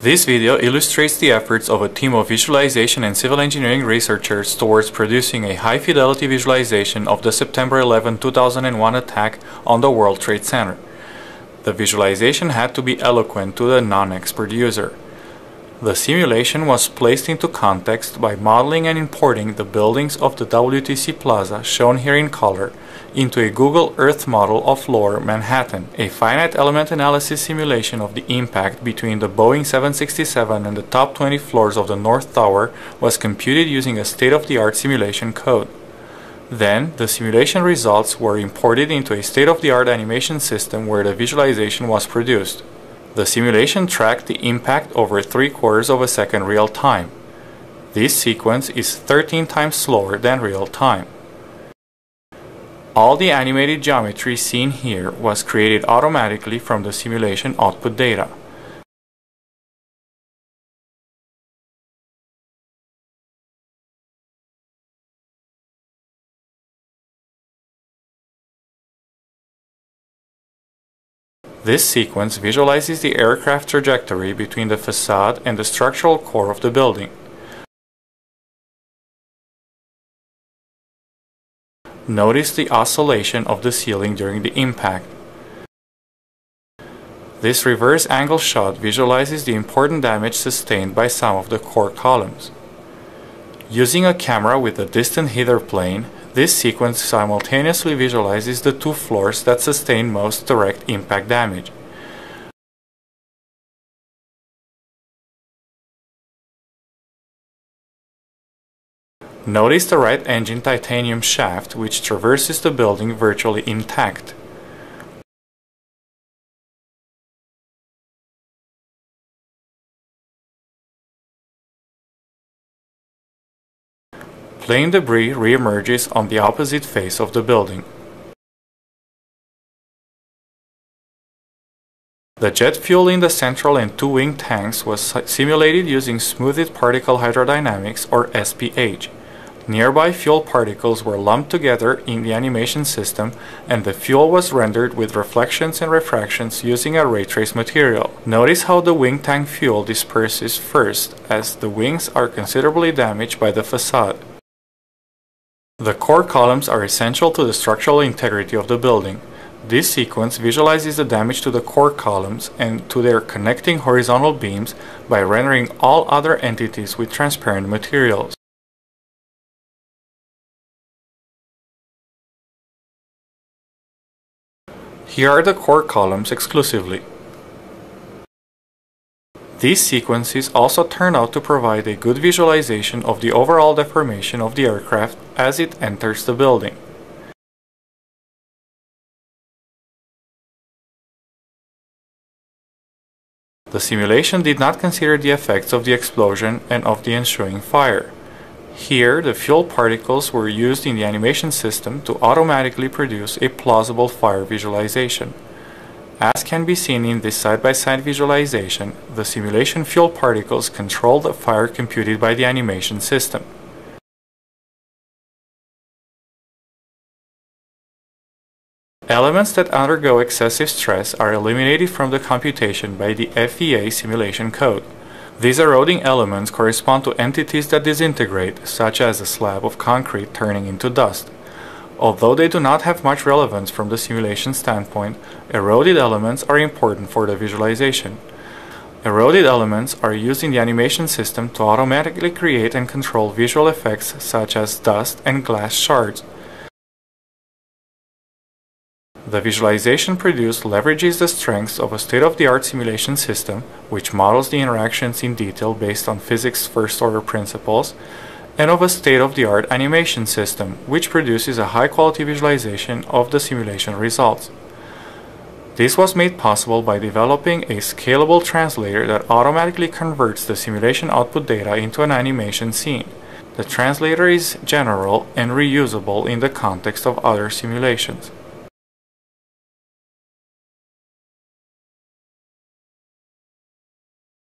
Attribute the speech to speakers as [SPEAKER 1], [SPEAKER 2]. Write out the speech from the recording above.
[SPEAKER 1] This video illustrates the efforts of a team of visualization and civil engineering researchers towards producing a high-fidelity visualization of the September 11, 2001 attack on the World Trade Center. The visualization had to be eloquent to the non-expert user. The simulation was placed into context by modeling and importing the buildings of the WTC Plaza, shown here in color, into a Google Earth model of Lower Manhattan. A finite element analysis simulation of the impact between the Boeing 767 and the top 20 floors of the North Tower was computed using a state-of-the-art simulation code. Then, the simulation results were imported into a state-of-the-art animation system where the visualization was produced. The simulation tracked the impact over 3/4 of a second real time. This sequence is 13 times slower than real time. All the animated geometry seen here was created automatically from the simulation output data. This sequence visualizes the aircraft trajectory between the facade and the structural core of the building. Notice the oscillation of the ceiling during the impact. This reverse angle shot visualizes the important damage sustained by some of the core columns. Using a camera with a distant hither plane, this sequence simultaneously visualizes the two floors that sustained most direct impact damage. Notice the right engine titanium shaft, which traverses the building virtually intact. Plane debris re-emerges on the opposite face of the building. The jet fuel in the central and two wing tanks was simulated using smoothed particle hydrodynamics, or SPH. Nearby fuel particles were lumped together in the animation system, and the fuel was rendered with reflections and refractions using a ray trace material. Notice how the wing tank fuel disperses first, as the wings are considerably damaged by the facade. The core columns are essential to the structural integrity of the building. This sequence visualizes the damage to the core columns and to their connecting horizontal beams by rendering all other entities with transparent materials. Here are the core columns exclusively. These sequences also turn out to provide a good visualization of the overall deformation of the aircraft as it enters the building. The simulation did not consider the effects of the explosion and of the ensuing fire. Here, the fuel particles were used in the animation system to automatically produce a plausible fire visualization. As can be seen in this side-by-side visualization, the simulation fuel particles control the fire computed by the animation system. Elements that undergo excessive stress are eliminated from the computation by the FEA simulation code. These eroding elements correspond to entities that disintegrate, such as a slab of concrete turning into dust. Although they do not have much relevance from the simulation standpoint, eroded elements are important for the visualization. Eroded elements are used in the animation system to automatically create and control visual effects such as dust and glass shards. The visualization produced leverages the strengths of a state-of-the-art simulation system, which models the interactions in detail based on physics' first-order principles, and of a state-of-the-art animation system, which produces a high-quality visualization of the simulation results. This was made possible by developing a scalable translator that automatically converts the simulation output data into an animation scene. The translator is general and reusable in the context of other simulations.